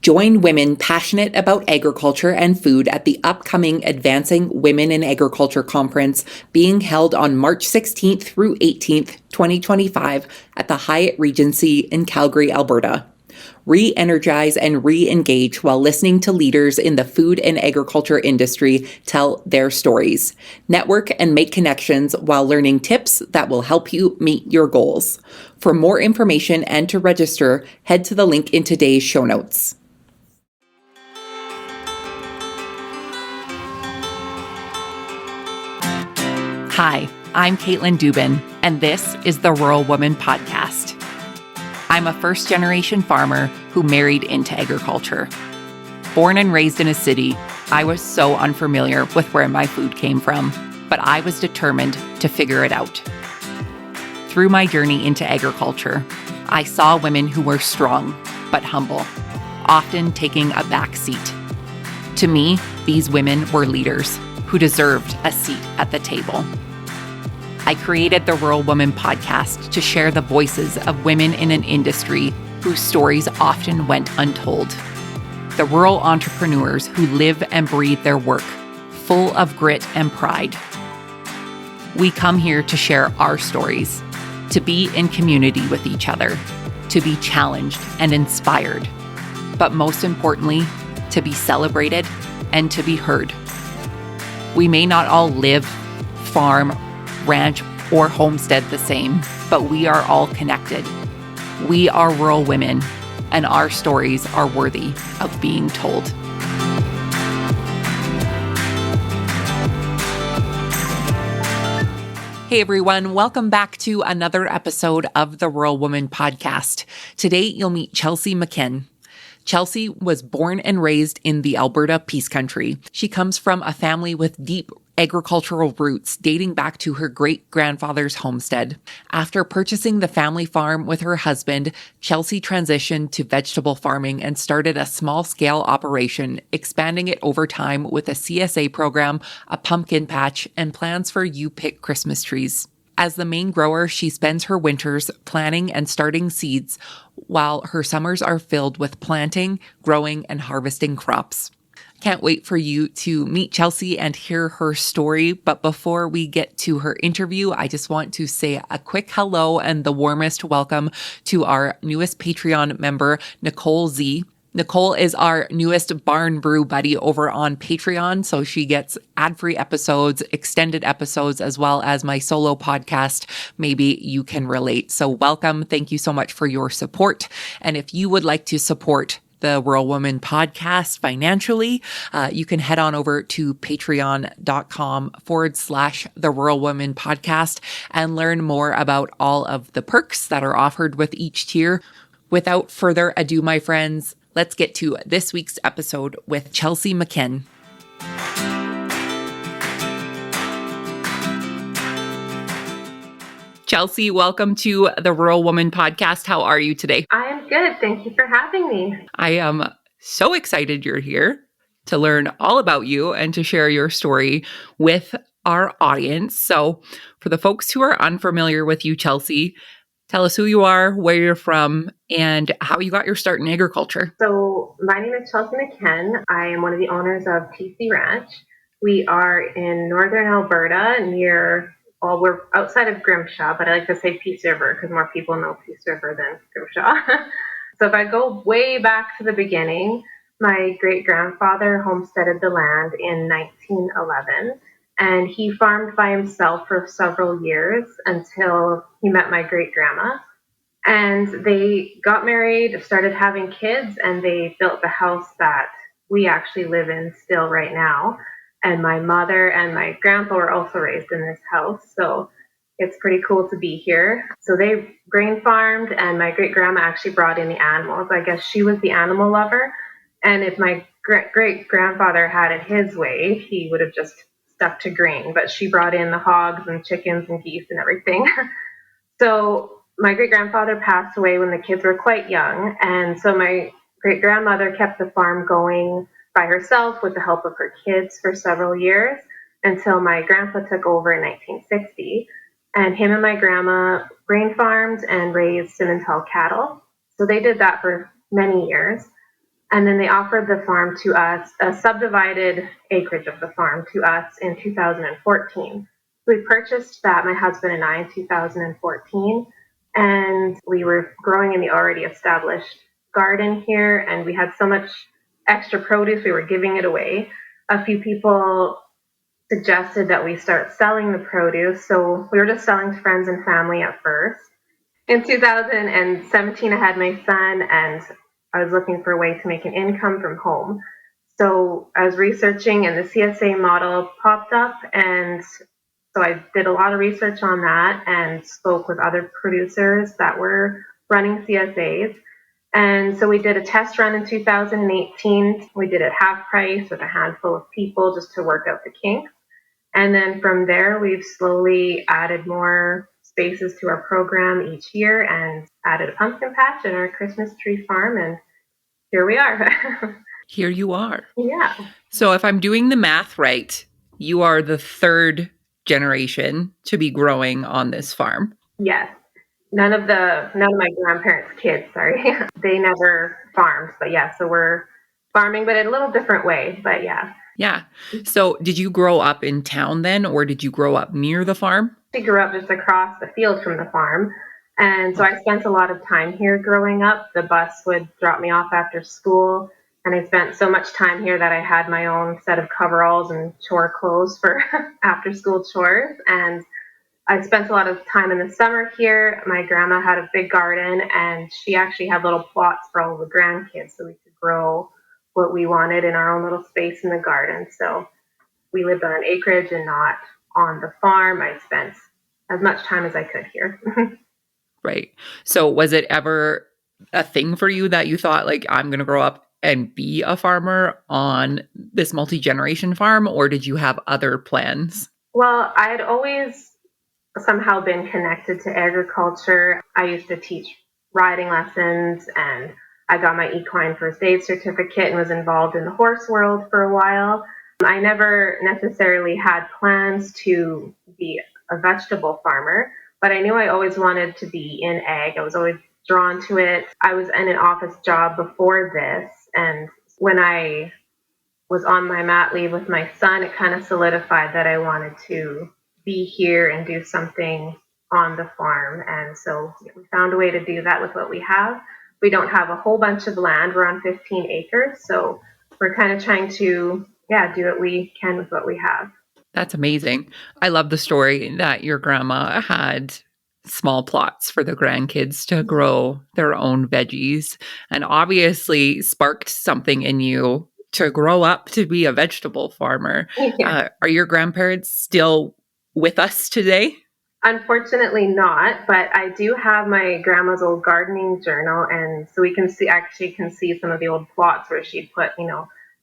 Join women passionate about agriculture and food at the upcoming Advancing Women in Agriculture Conference being held on March 16th through 18th, 2025 at the Hyatt Regency in Calgary, Alberta. Re-energize and re-engage while listening to leaders in the food and agriculture industry tell their stories. Network and make connections while learning tips that will help you meet your goals. For more information and to register, head to the link in today's show notes. Hi, I'm Caitlin Dubin, and this is the Rural Woman Podcast. I'm a first-generation farmer who married into agriculture. Born and raised in a city, I was so unfamiliar with where my food came from, but I was determined to figure it out. Through my journey into agriculture, I saw women who were strong but humble, often taking a back seat. To me, these women were leaders who deserved a seat at the table. I created the Rural Woman Podcast to share the voices of women in an industry whose stories often went untold. The rural entrepreneurs who live and breathe their work, full of grit and pride. We come here to share our stories, to be in community with each other, to be challenged and inspired, but most importantly, to be celebrated and to be heard. We may not all live, farm, ranch, or homestead the same, but we are all connected. We are rural women, and our stories are worthy of being told. Hey everyone, welcome back to another episode of the Rural Woman Podcast. Today you'll meet Chelsea McKen. Chelsea was born and raised in the Alberta Peace Country. She comes from a family with deep agricultural roots dating back to her great-grandfather's homestead. After purchasing the family farm with her husband, Chelsea transitioned to vegetable farming and started a small-scale operation, expanding it over time with a CSA program, a pumpkin patch, and plans for you-pick Christmas trees. As the main grower, she spends her winters planting and starting seeds, while her summers are filled with planting, growing, and harvesting crops. Can't wait for you to meet Chelsea and hear her story. But before we get to her interview, I just want to say a quick hello and the warmest welcome to our newest Patreon member, Nicole Z. Nicole is our newest Barn Brew buddy over on Patreon, so she gets ad-free episodes, extended episodes, as well as my solo podcast, Maybe You Can Relate. So welcome. Thank you so much for your support. And if you would like to support the Rural Woman Podcast financially, you can head on over to patreon.com/the Rural Woman Podcast and learn more about all of the perks that are offered with each tier. Without further ado, my friends, let's get to this week's episode with Chelsea McKen. Chelsea, welcome to the Rural Woman Podcast. How are you today? I am good. Thank you for having me. I am so excited you're here to learn all about you and to share your story with our audience. So for the folks who are unfamiliar with you, Chelsea, tell us who you are, where you're from, and how you got your start in agriculture. So my name is Chelsea McKen. I am one of the owners of TC Ranch. We are in northern Alberta we're outside of Grimshaw, but I like to say Peace River because more people know Peace River than Grimshaw. So if I go way back to the beginning, my great-grandfather homesteaded the land in 1911, and he farmed by himself for several years until he met my great-grandma. And they got married, started having kids, and they built the house that we actually live in still right now. And my mother and my grandpa were also raised in this house, so it's pretty cool to be here. So they grain farmed, and my great-grandma actually brought in the animals. I guess she was the animal lover, and if my great-grandfather had it his way, he would have just stuck to grain, but she brought in the hogs and chickens and geese and everything. So my great-grandfather passed away when the kids were quite young, and so my great-grandmother kept the farm going by herself with the help of her kids for several years until my grandpa took over in 1960. And him and my grandma grain farmed and raised Simmental cattle. So they did that for many years. And then they offered the farm to us, a subdivided acreage of the farm to us in 2014. We purchased that, my husband and I, in 2014, and we were growing in the already established garden here, and we had so much extra produce, we were giving it away. A few people suggested that we start selling the produce, so we were just selling to friends and family at first. In 2017, I had my son, and I was looking for a way to make an income from home. So I was researching, and the CSA model popped up, and so I did a lot of research on that and spoke with other producers that were running CSAs. And so we did a test run in 2018. We did it half price with a handful of people just to work out the kinks. And then from there, we've slowly added more spaces to our program each year and added a pumpkin patch and our Christmas tree farm. And here we are. Here you are. Yeah. So if I'm doing the math right, you are the third generation to be growing on this farm. Yes. None of my grandparents' kids, sorry, they never farmed. But yeah, so we're farming, but in a little different way. But yeah. Yeah. So did you grow up in town then, or did you grow up near the farm? I grew up just across the field from the farm. And so I spent a lot of time here growing up. The bus would drop me off after school. And I spent so much time here that I had my own set of coveralls and chore clothes for after school chores. And I spent a lot of time in the summer here. My grandma had a big garden, and she actually had little plots for all the grandkids so we could grow what we wanted in our own little space in the garden. So we lived on an acreage and not on the farm. I spent as much time as I could here. Right. So was it ever a thing for you that you thought, like, I'm going to grow up and be a farmer on this multi-generation farm, or did you have other plans? Well, I had always somehow been connected to agriculture. I used to teach riding lessons, and I got my equine first aid certificate and was involved in the horse world for a while. I never necessarily had plans to be a vegetable farmer, but I knew I always wanted to be in ag. I was always drawn to it. I was in an office job before this, and when I was on my mat leave with my son, it kind of solidified that I wanted to be here and do something on the farm. And so we found a way to do that with what we have. We don't have a whole bunch of land. We're on 15 acres. So we're kind of trying to, do what we can with what we have. That's amazing. I love the story that your grandma had small plots for the grandkids to grow their own veggies and obviously sparked something in you to grow up to be a vegetable farmer. Yeah. Are your grandparents still with us today? Unfortunately not, but I do have my grandma's old gardening journal, and so we can see some of the old plots where she'd put,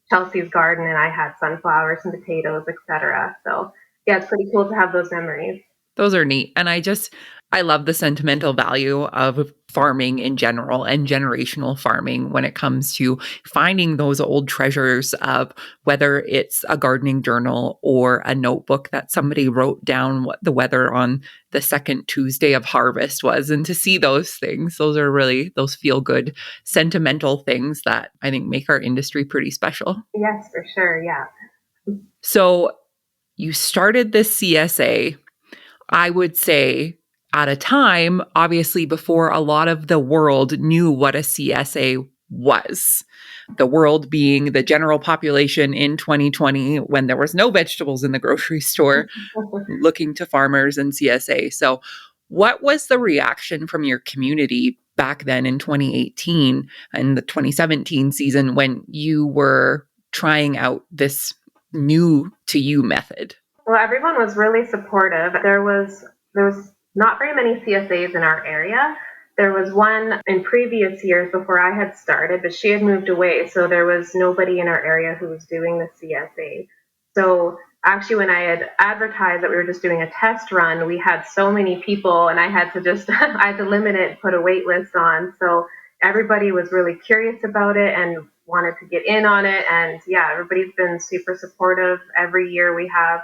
Chelsea's garden, and I had sunflowers and potatoes, etc. So yeah, it's pretty cool to have those memories. Those are neat. And I love the sentimental value of farming in general and generational farming when it comes to finding those old treasures of whether it's a gardening journal or a notebook that somebody wrote down what the weather on the second Tuesday of harvest was. And to see those things, those are really those feel good, sentimental things that I think make our industry pretty special. Yes, for sure. Yeah. So you started this CSA, I would say, at a time, obviously, before a lot of the world knew what a CSA was. The world being the general population in 2020, when there was no vegetables in the grocery store, looking to farmers and CSA. So, what was the reaction from your community back then in 2018 and the 2017 season when you were trying out this new to you method? Well, everyone was really supportive. There was not very many CSAs in our area. There was one in previous years before I had started, but she had moved away, so there was nobody in our area who was doing the CSA. So actually, when I had advertised that we were just doing a test run, we had so many people, and I had to I had to limit it, put a wait list on. So everybody was really curious about it and wanted to get in on it. And yeah, everybody's been super supportive. Every year we have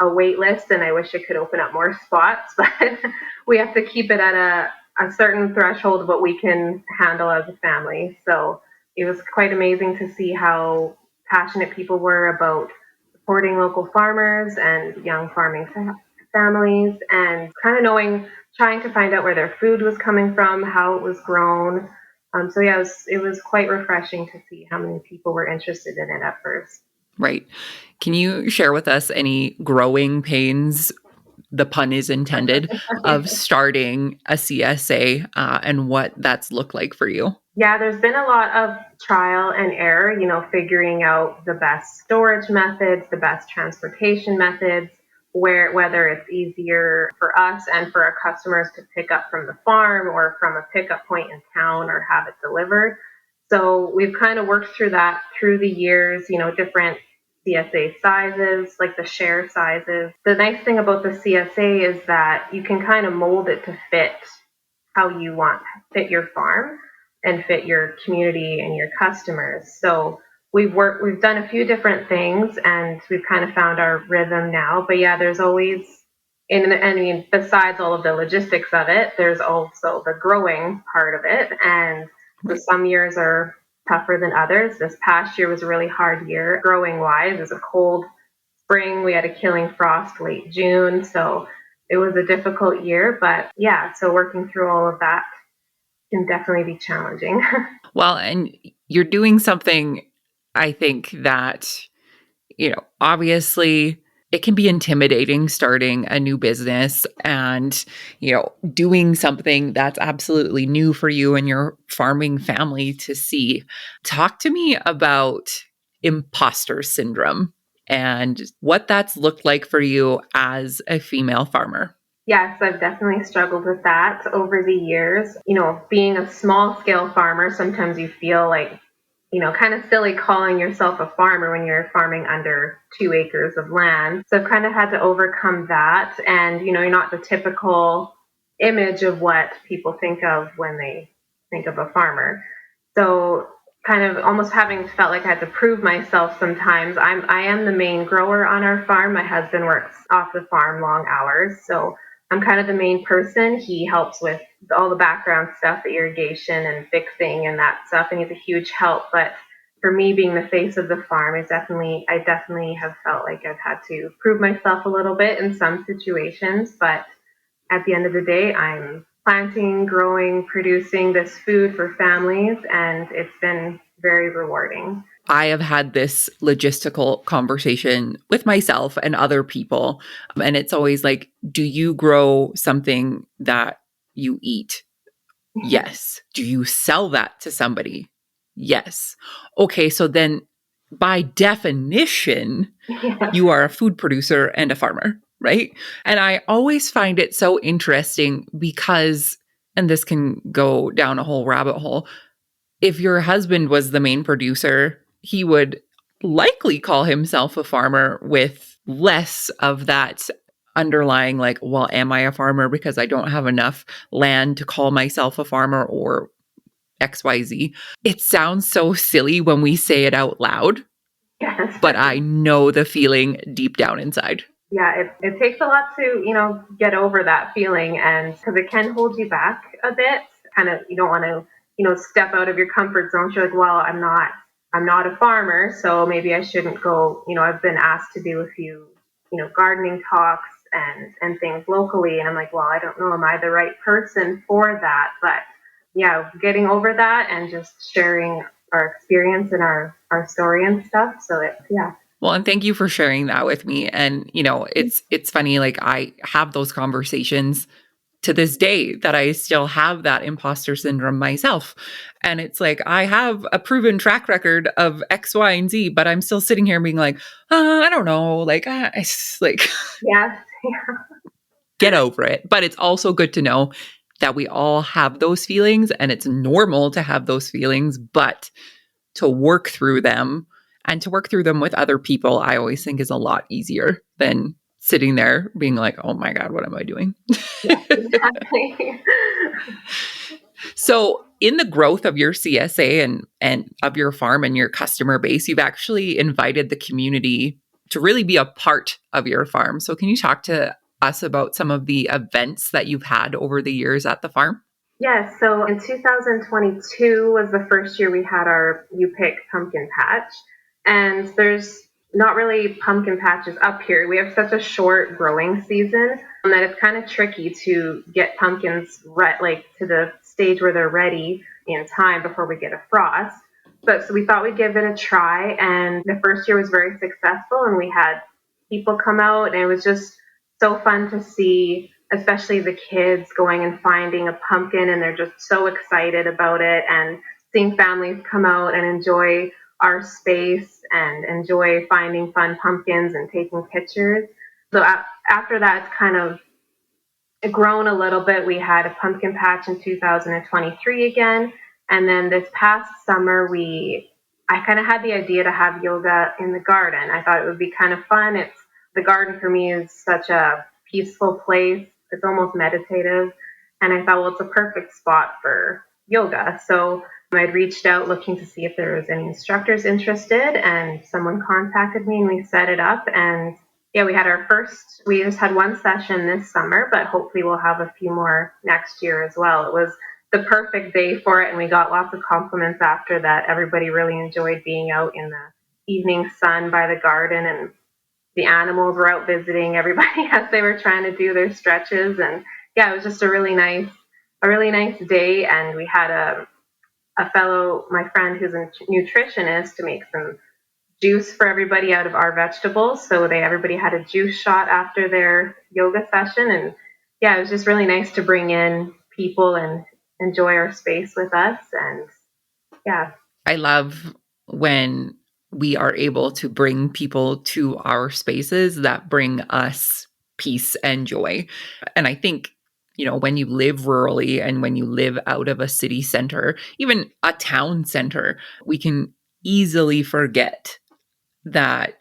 a wait list, and I wish it could open up more spots, but we have to keep it at a certain threshold of what we can handle as a family. So it was quite amazing to see how passionate people were about supporting local farmers and young farming families, and kind of trying to find out where their food was coming from, how it was grown. So yeah, it was quite refreshing to see how many people were interested in it at first. Right. Can you share with us any growing pains, the pun is intended, of starting a CSA and what that's looked like for you? Yeah, there's been a lot of trial and error, figuring out the best storage methods, the best transportation methods, whether it's easier for us and for our customers to pick up from the farm or from a pickup point in town or have it delivered. So we've kind of worked through that through the years, different CSA sizes, like the share sizes. The nice thing about the CSA is that you can kind of mold it to fit how you want, fit your farm and fit your community and your customers. So we've done a few different things and we've kind of found our rhythm now. But yeah, there's always, I mean, besides all of the logistics of it, there's also the growing part of it. And so Right. some years are tougher than others. This past year was a really hard year growing wise. It was a cold spring. We had a killing frost late June. So it was a difficult year. But yeah, so working through all of that can definitely be challenging. Well, and you're doing something, I think that, obviously it can be intimidating starting a new business and, doing something that's absolutely new for you and your farming family to see. Talk to me about imposter syndrome and what that's looked like for you as a female farmer. Yes, I've definitely struggled with that over the years. Being a small scale farmer, sometimes you feel like, kind of silly calling yourself a farmer when you're farming under 2 acres of land. So I've kind of had to overcome that. And, you're not the typical image of what people think of when they think of a farmer. So kind of almost having felt like I had to prove myself sometimes. I am the main grower on our farm. My husband works off the farm long hours. So I'm kind of the main person. He helps with all the background stuff, the irrigation and fixing and that stuff, and he's a huge help. But for me, being the face of the farm, I definitely have felt like I've had to prove myself a little bit in some situations. But at the end of the day, I'm planting, growing, producing this food for families, and it's been very rewarding. I have had this logistical conversation with myself and other people. And it's always like, do you grow something that you eat? Yes. Do you sell that to somebody? Yes. Okay. So then by definition, Yeah. you are a food producer and a farmer, right? And I always find it so interesting because, and this can go down a whole rabbit hole, if your husband was the main producer, he would likely call himself a farmer with less of that underlying, like, well, am I a farmer because I don't have enough land to call myself a farmer or XYZ? It sounds so silly when we say it out loud, Yes. but I know the feeling deep down inside. Yeah, it takes a lot to, get over that feeling, and because it can hold you back a bit. Kind of, you don't want to, step out of your comfort zone. You're like, well, I'm not a farmer, so maybe I shouldn't go. I've been asked to do a few, gardening talks and things locally, and I'm like, well, I don't know, am I the right person for that? But yeah, getting over that and just sharing our experience and our story and stuff. So yeah. Well, and thank you for sharing that with me. And, it's funny, like I have those conversations to this day that I still have that imposter syndrome myself. And it's like, I have a proven track record of X, Y, and Z, but I'm still sitting here being like, I don't know, like, like, Yeah. get over it. But it's also good to know that we all have those feelings and it's normal to have those feelings, but to work through them and to work through them with other people, I always think is a lot easier than sitting there being like, oh my God, what am I doing? Yeah, exactly. So in the growth of your CSA and of your farm and your customer base, you've actually invited the community to really be a part of your farm. So can you talk to us about some of the events that you've had over the years at the farm? Yes, so in 2022 was the first year we had our You Pick pumpkin patch. And there's not really pumpkin patches up here. We have such a short growing season that it's kind of tricky to get pumpkins like to the stage where they're ready in time before we get a frost. But so we thought we'd give it a try, and the first year was very successful, and we had people come out, and it was just so fun to see, especially the kids going and finding a pumpkin, and they're just so excited about it, and seeing families come out and enjoy our space and enjoy finding fun pumpkins and taking pictures. So after that, it's kind of grown a little bit. We had a pumpkin patch in 2023 again, and then this past summer I kind of had the idea to have yoga in the garden. I thought it would be kind of fun. It's the garden for me is such a peaceful place. It's almost meditative, and I thought, well, it's a perfect spot for yoga. So I'd reached out looking to see if there was any instructors interested, and someone contacted me, and we set it up. And yeah, we just had one session this summer, but hopefully we'll have a few more next year as well. It was the perfect day for it, and we got lots of compliments after that. Everybody really enjoyed being out in the evening sun by the garden, and the animals were out visiting everybody as they were trying to do their stretches. And yeah, it was just a really nice day. And we had my friend who's a nutritionist, to make some juice for everybody out of our vegetables. So everybody had a juice shot after their yoga session. And yeah, it was just really nice to bring in people and enjoy our space with us. And yeah. I love when we are able to bring people to our spaces that bring us peace and joy. And I think, when you live rurally and when you live out of a city center, even a town center, we can easily forget that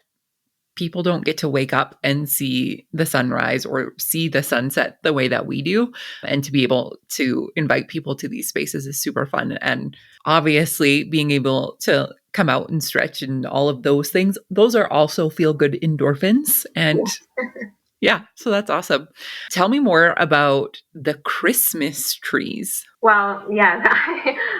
people don't get to wake up and see the sunrise or see the sunset the way that we do. And to be able to invite people to these spaces is super fun. And obviously, being able to come out and stretch and all of those things, those are also feel good endorphins. And yeah, so that's awesome. Tell me more about the Christmas trees. Well, yeah,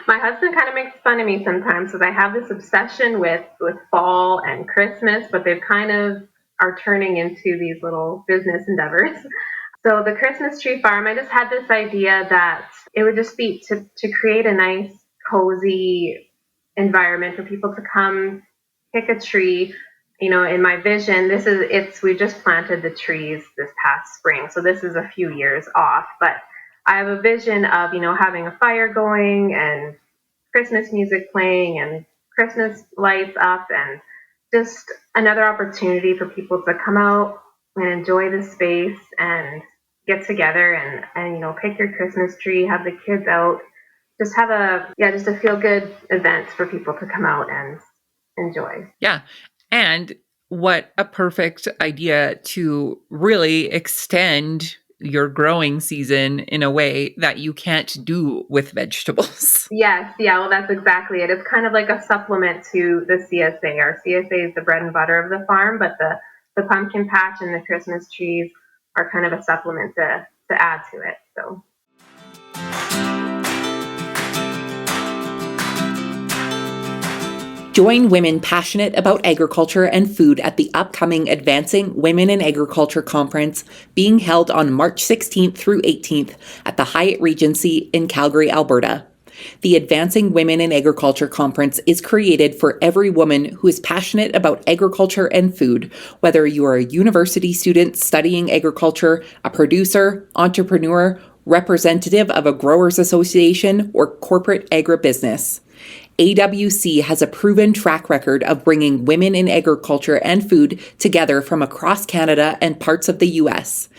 my husband kind of makes fun of me sometimes because I have this obsession with fall and Christmas, but they've kind of are turning into these little business endeavors. So the Christmas tree farm, I just had this idea that it would just be to create a nice, cozy environment for people to come pick a tree. In my vision, we just planted the trees this past spring, so this is a few years off, but I have a vision of, having a fire going and Christmas music playing and Christmas lights up, and just another opportunity for people to come out and enjoy the space and get together and pick your Christmas tree, have the kids out, just have just a feel good event for people to come out and enjoy. Yeah. And what a perfect idea to really extend your growing season in a way that you can't do with vegetables. Yes, yeah, well, that's exactly it. It's kind of like a supplement to the CSA. Our CSA is the bread and butter of the farm, but the pumpkin patch and the Christmas trees are kind of a supplement to add to it. So. Join women passionate about agriculture and food at the upcoming Advancing Women in Agriculture Conference being held on March 16th through 18th at the Hyatt Regency in Calgary, Alberta. The Advancing Women in Agriculture Conference is created for every woman who is passionate about agriculture and food, whether you are a university student studying agriculture, a producer, entrepreneur, representative of a growers association, or corporate agribusiness. AWC has a proven track record of bringing women in agriculture and food together from across Canada and parts of the U.S.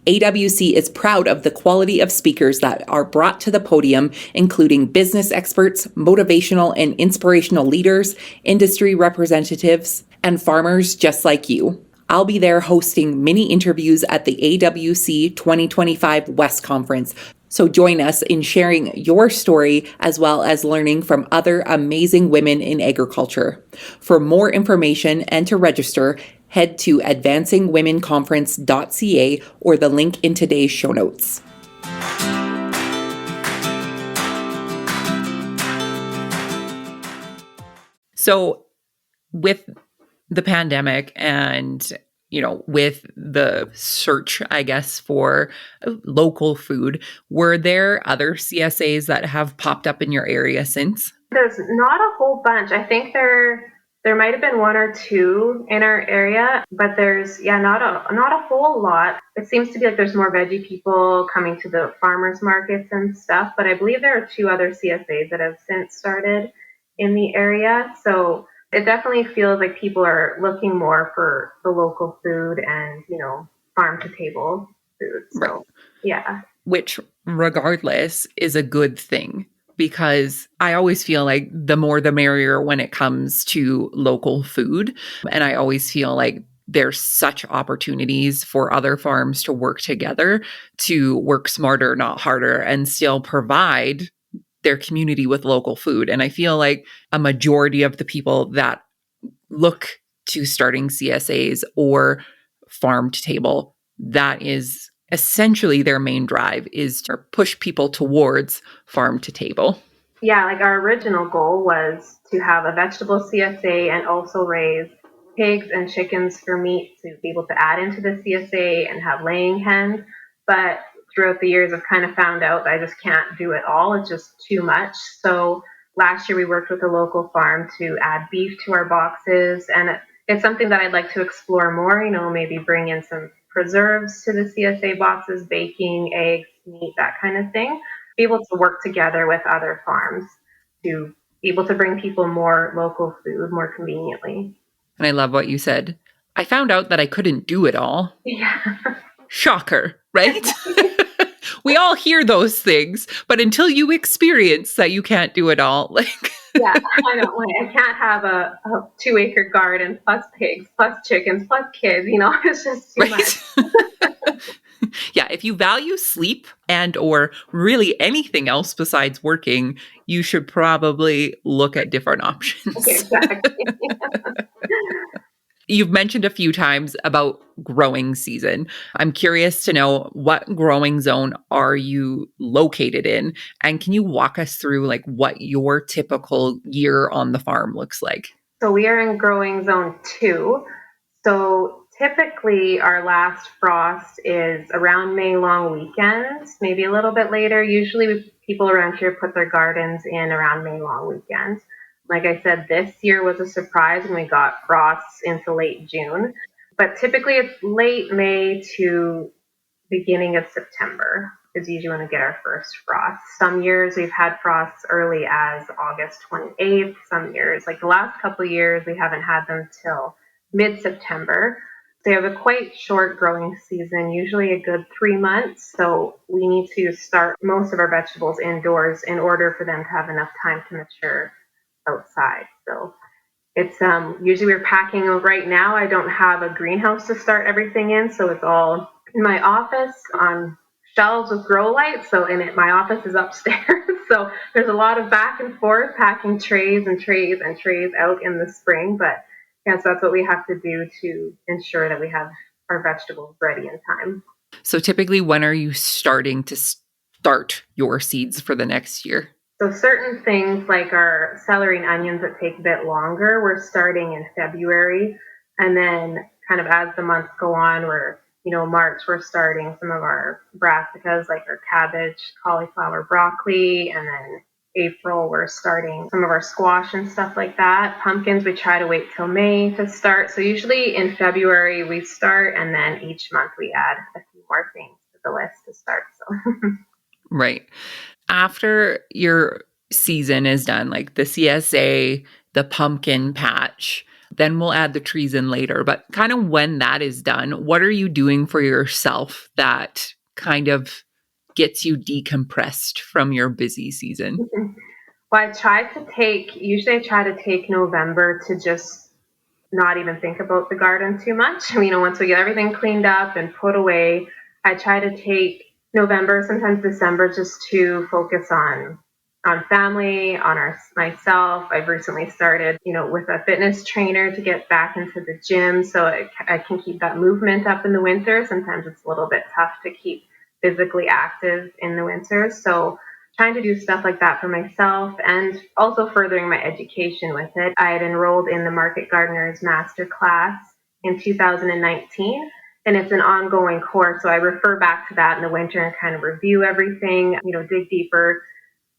AWC is proud of the quality of speakers that are brought to the podium, including business experts, motivational and inspirational leaders, industry representatives, and farmers just like you. I'll be there hosting mini interviews at the AWC 2025 West Conference. So join us in sharing your story as well as learning from other amazing women in agriculture. For more information and to register, head to advancingwomenconference.ca or the link in today's show notes. So with the pandemic and, with the search, I guess, for local food, were there other CSAs that have popped up in your area since? There's not a whole bunch. I think there might have been one or two in our area, but there's not a whole lot. It seems to be like there's more veggie people coming to the farmers markets and stuff, but I believe there are two other CSAs that have since started in the area. So it definitely feels like people are looking more for the local food and, farm to table food. Right. So yeah. Which, regardless, is a good thing because I always feel like the more the merrier when it comes to local food. And I always feel like there's such opportunities for other farms to work together to work smarter, not harder, and still provide their community with local food. And I feel like a majority of the people that look to starting CSAs or farm to table, that is essentially their main drive, is to push people towards farm to table. Yeah, like our original goal was to have a vegetable CSA and also raise pigs and chickens for meat to be able to add into the CSA and have laying hens. But throughout the years, I've kind of found out that I just can't do it all. It's just too much. So last year, we worked with a local farm to add beef to our boxes. And it's something that I'd like to explore more, maybe bring in some preserves to the CSA boxes, baking, eggs, meat, that kind of thing. Be able to work together with other farms to be able to bring people more local food more conveniently. And I love what you said. I found out that I couldn't do it all. Yeah. Shocker, right? We all hear those things, but until you experience that you can't do it all, Yeah, I know. I can't have a 2-acre garden plus pigs plus chickens plus kids. It's just too much. Yeah, if you value sleep and or really anything else besides working, you should probably look at different options. Exactly. You've mentioned a few times about growing season. I'm curious to know, what growing zone are you located in? And can you walk us through what your typical year on the farm looks like? So we are in growing zone 2. So typically our last frost is around May long weekends, maybe a little bit later. Usually people around here put their gardens in around May long weekends. Like I said, this year was a surprise when we got frosts into late June. But typically it's late May to beginning of September is usually when we get our first frost. Some years we've had frosts early as August 28th. Some years, like the last couple of years, we haven't had them till mid-September. They have a quite short growing season, usually a good 3 months. So we need to start most of our vegetables indoors in order for them to have enough time to mature outside. So it's usually we're packing right now. I don't have a greenhouse to start everything in, so it's all in my office on shelves with grow lights. So my office is upstairs. So there's a lot of back and forth packing trays and trays and trays out in the spring. But yeah, so that's what we have to do to ensure that we have our vegetables ready in time. So typically, when are you starting to start your seeds for the next year? So certain things like our celery and onions that take a bit longer, we're starting in February. And then kind of as the months go on, March, we're starting some of our brassicas like our cabbage, cauliflower, broccoli. And then April, we're starting some of our squash and stuff like that. Pumpkins, we try to wait till May to start. So usually in February we start, and then each month we add a few more things to the list to start. So Right. After your season is done, like the CSA, the pumpkin patch, then we'll add the trees in later. But kind of when that is done, what are you doing for yourself that kind of gets you decompressed from your busy season? Well, usually I try to take November to just not even think about the garden too much. Once we get everything cleaned up and put away, I try to take November, sometimes December, just to focus on family, on myself. I've recently started, with a fitness trainer to get back into the gym so I can keep that movement up in the winter. Sometimes it's a little bit tough to keep physically active in the winter. So trying to do stuff like that for myself and also furthering my education with it. I had enrolled in the Market Gardener's Master Class in 2019, and it's an ongoing course. So I refer back to that in the winter and kind of review everything, dig deeper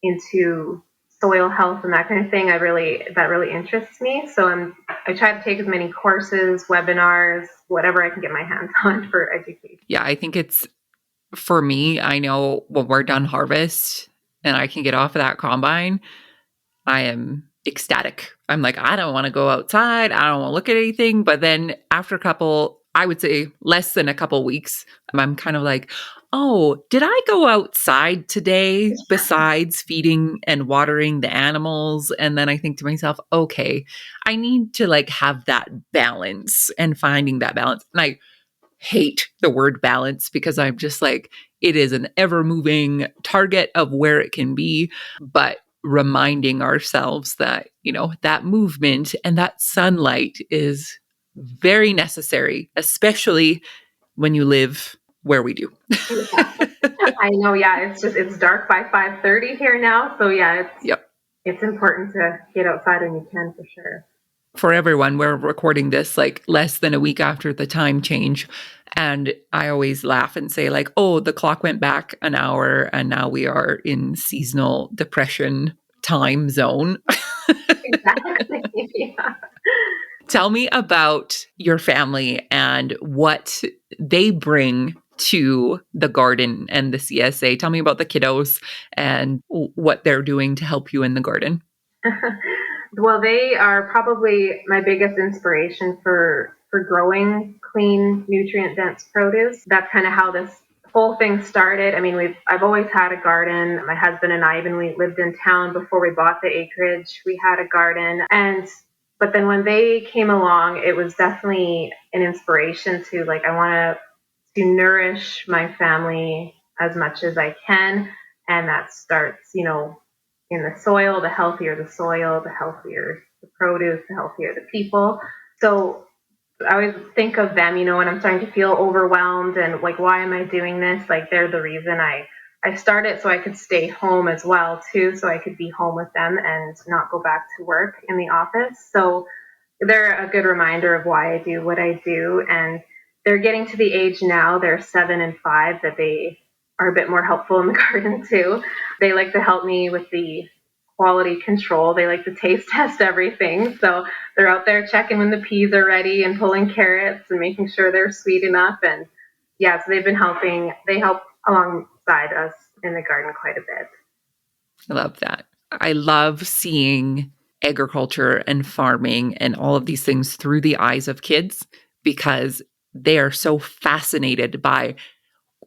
into soil health and that kind of thing. That really interests me. So I try to take as many courses, webinars, whatever I can get my hands on for education. Yeah, I think it's, for me, I know when we're done harvest and I can get off of that combine, I am ecstatic. I'm like, I don't want to go outside. I don't want to look at anything. But then after I would say less than a couple weeks, I'm kind of like, oh, did I go outside today besides feeding and watering the animals? And then I think to myself, okay, I need to like have that balance and finding that balance. And I hate the word balance because I'm just like, it is an ever moving target of where it can be. But reminding ourselves that, that movement and that sunlight is very necessary, especially when you live where we do. I know, yeah, it's dark by 5:30 here now. So yeah, Yep. It's important to get outside when you can, for sure. For everyone, we're recording this like less than a week after the time change. And I always laugh and say, like, oh, the clock went back an hour and now we are in seasonal depression time zone. Exactly. Yeah. Tell me about your family and what they bring to the garden and the CSA. Tell me about the kiddos and what they're doing to help you in the garden. Well, they are probably my biggest inspiration for growing clean, nutrient-dense produce. That's kind of how this whole thing started. I mean, I've always had a garden. My husband and I, even we lived in town before we bought the acreage, we had a garden. But then when they came along, it was definitely an inspiration to like, I want to nourish my family as much as I can. And that starts, in the soil. The healthier the soil, the healthier the produce, the healthier the people. So I always think of them, when I'm starting to feel overwhelmed and like, why am I doing this? Like, they're the reason I started so I could stay home as well, too, so I could be home with them and not go back to work in the office. So they're a good reminder of why I do what I do. And they're getting to the age now, they're 7 and 5, that they are a bit more helpful in the garden, too. They like to help me with the quality control. They like to taste test everything. So they're out there checking when the peas are ready and pulling carrots and making sure they're sweet enough. And yeah, so they've been helping. They help alongside us in the garden quite a bit. I love that. I love seeing agriculture and farming and all of these things through the eyes of kids because they are so fascinated by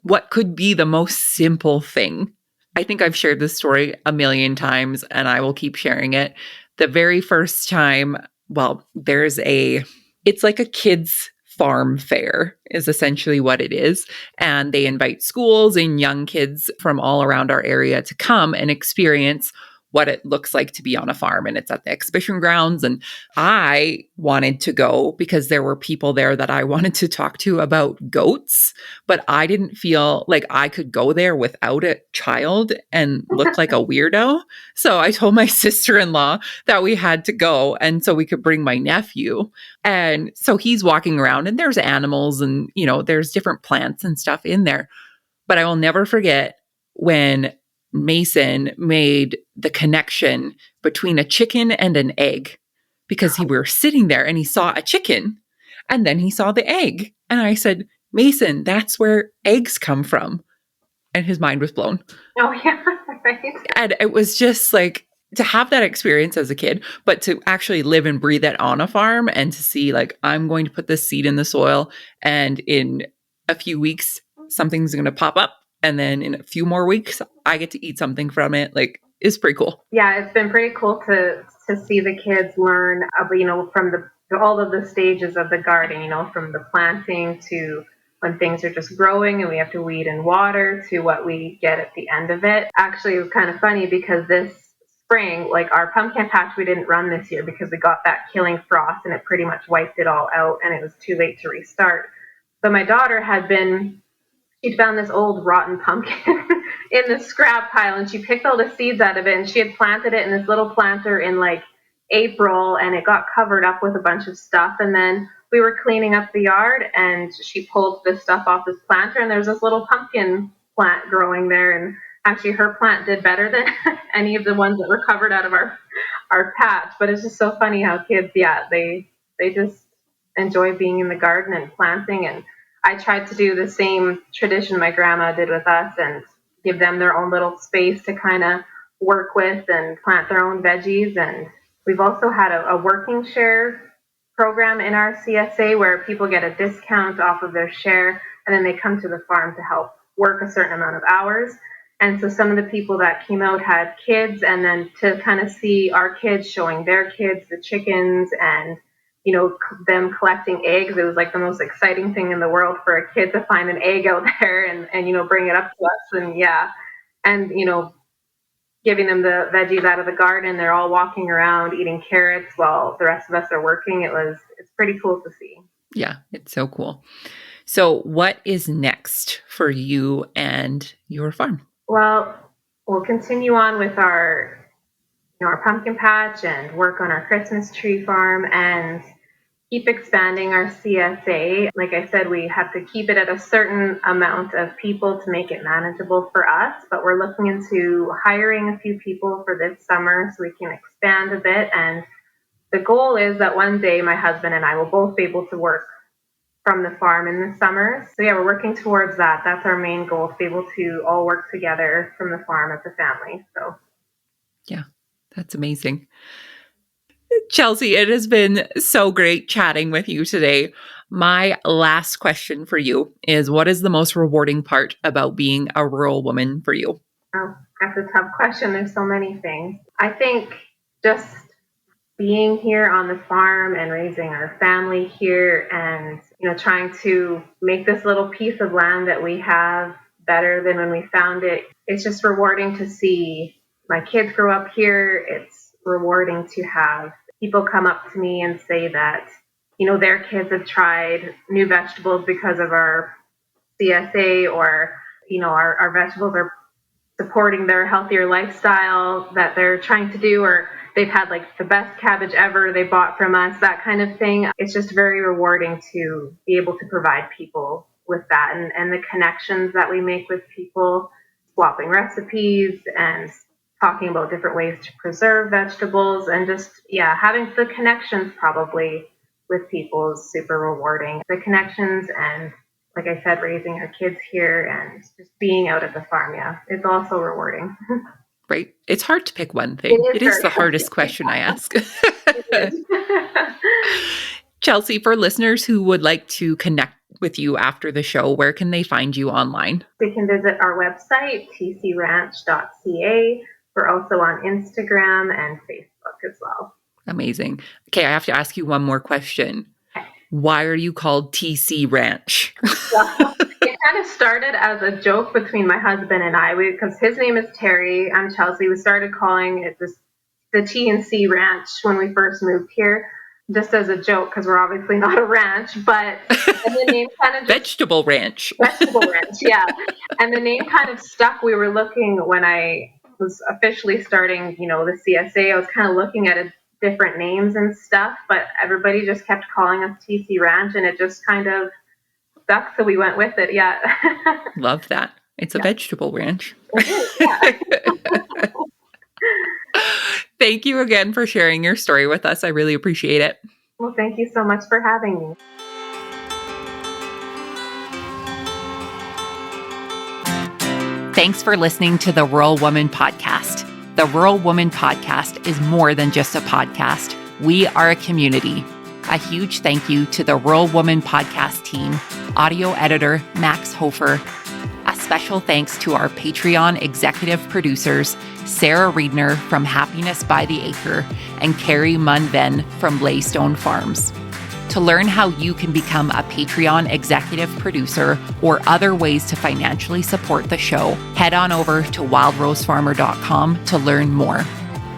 what could be the most simple thing. I think I've shared this story a million times and I will keep sharing it. The very first time, well, it's like a kids' farm fair is essentially what it is. And they invite schools and young kids from all around our area to come and experience what it looks like to be on a farm. And it's at the exhibition grounds. And I wanted to go because there were people there that I wanted to talk to about goats, but I didn't feel like I could go there without a child and look like a weirdo. So I told my sister-in-law that we had to go. And so we could bring my nephew. And so he's walking around and there's animals and, there's different plants and stuff in there. But I will never forget when Mason made the connection between a chicken and an egg because we were sitting there and he saw a chicken and then he saw the egg. And I said, Mason, that's where eggs come from. And his mind was blown. Oh, yeah, right. And it was just like to have that experience as a kid, but to actually live and breathe it on a farm and to see like, I'm going to put this seed in the soil and in a few weeks, something's going to pop up. And then in a few more weeks, I get to eat something from it. Like, it's pretty cool. Yeah, it's been pretty cool to see the kids learn, from all of the stages of the garden, from the planting to when things are just growing and we have to weed and water to what we get at the end of it. Actually, it was kind of funny because this spring, like our pumpkin patch, we didn't run this year because we got that killing frost and it pretty much wiped it all out and it was too late to restart. So my daughter she'd found this old rotten pumpkin in the scrap pile, and she picked all the seeds out of it, and she had planted it in this little planter in like April, and it got covered up with a bunch of stuff. And then we were cleaning up the yard, and she pulled this stuff off this planter, and there was this little pumpkin plant growing there. And actually, her plant did better than any of the ones that were covered out of our patch. But it's just so funny how kids, they just enjoy being in the garden and planting. And I tried to do the same tradition my grandma did with us and give them their own little space to kind of work with and plant their own veggies. And we've also had a working share program in our CSA where people get a discount off of their share, and then they come to the farm to help work a certain amount of hours. And so some of the people that came out had kids, and then to kind of see our kids showing their kids the chickens and, you know, them collecting eggs. It was like the most exciting thing in the world for a kid to find an egg out there and you know, bring it up to us. And and, you know, giving them the veggies out of the garden. They're all walking around eating carrots while the rest of us are working. It's pretty cool to see. Yeah, it's so cool. So what is next for you and your farm? Well, we'll continue on with our pumpkin patch and work on our Christmas tree farm and keep expanding our CSA. Like I said, we have to keep it at a certain amount of people to make it manageable for us, but we're looking into hiring a few people for this summer so we can expand a bit. And the goal is that one day my husband and I will both be able to work from the farm in the summer. So we're working towards that. That's our main goal, to be able to all work together from the farm as a family. So yeah, that's amazing. Chelsea, it has been so great chatting with you today. My last question for you is, what is the most rewarding part about being a rural woman for you? Oh, that's a tough question. There's so many things. I think just being here on the farm and raising our family here and, you know, trying to make this little piece of land that we have better than when we found it. It's just rewarding to see my kids grow up here. It's rewarding to have people come up to me and say that, you know, their kids have tried new vegetables because of our CSA, or, you know, our vegetables are supporting their healthier lifestyle that they're trying to do, or they've had like the best cabbage ever they bought from us, that kind of thing. It's just very rewarding to be able to provide people with that, and the connections that we make with people, swapping recipes and talking about different ways to preserve vegetables, and just, having the connections probably with people is super rewarding. The connections and, like I said, raising our kids here and just being out at the farm, it's also rewarding. Right. It's hard to pick one thing. It is the hardest question I ask. Chelsea, for listeners who would like to connect with you after the show, where can they find you online? They can visit our website, tcranch.ca. We're also on Instagram and Facebook as well. Amazing. Okay, I have to ask you one more question. Why are you called TC Ranch? Well, it kind of started as a joke between my husband and I, because his name is Terry, I'm Chelsea. We started calling it the T&C Ranch when we first moved here, just as a joke, because we're obviously not a ranch, but and the name kind of Vegetable Ranch. Vegetable Ranch, yeah. And the name kind of stuck. We were looking, when I was officially starting, you know, the CSA, I was kind of looking at different names and stuff, but everybody just kept calling us TC Ranch, and it just kind of stuck, so we went with it. Love that. It's a vegetable ranch. Thank you again for sharing your story with us. I really appreciate it. Well, thank you so much for having me. Thanks for listening to the Rural Woman Podcast. The Rural Woman Podcast is more than just a podcast. We are a community. A huge thank you to the Rural Woman Podcast team, audio editor Max Hofer. A special thanks to our Patreon executive producers, Sarah Reedner from Happiness by the Acre and Carrie Munven from Laystone Farms. To learn how you can become a Patreon executive producer or other ways to financially support the show, head on over to wildrosefarmer.com to learn more.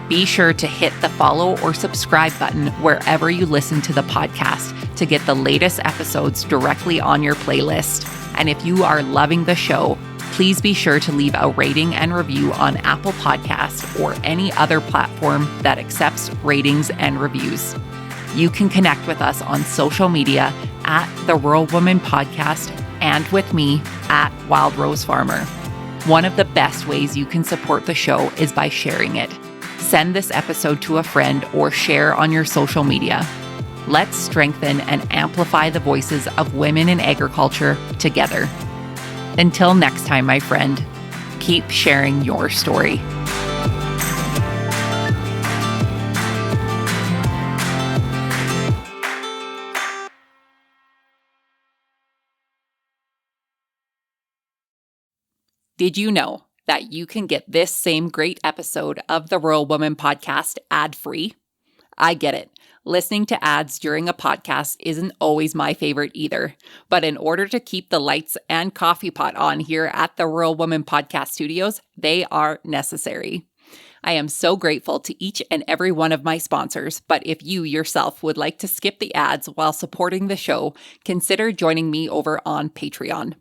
Be sure to hit the follow or subscribe button wherever you listen to the podcast to get the latest episodes directly on your playlist. And if you are loving the show, please be sure to leave a rating and review on Apple Podcasts or any other platform that accepts ratings and reviews. You can connect with us on social media at The Rural Woman Podcast and with me at Wild Rose Farmer. One of the best ways you can support the show is by sharing it. Send this episode to a friend or share on your social media. Let's strengthen and amplify the voices of women in agriculture together. Until next time, my friend, keep sharing your story. Did you know that you can get this same great episode of the Rural Woman Podcast ad-free? I get it. Listening to ads during a podcast isn't always my favorite either. But in order to keep the lights and coffee pot on here at the Rural Woman Podcast Studios, they are necessary. I am so grateful to each and every one of my sponsors, but if you yourself would like to skip the ads while supporting the show, consider joining me over on Patreon.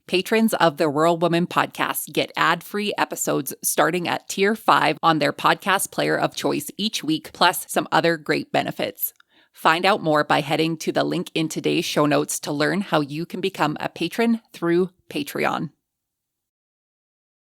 Patrons of the Rural Woman Podcast get ad-free episodes starting at Tier 5 on their podcast player of choice each week, plus some other great benefits. Find out more by heading to the link in today's show notes to learn how you can become a patron through Patreon.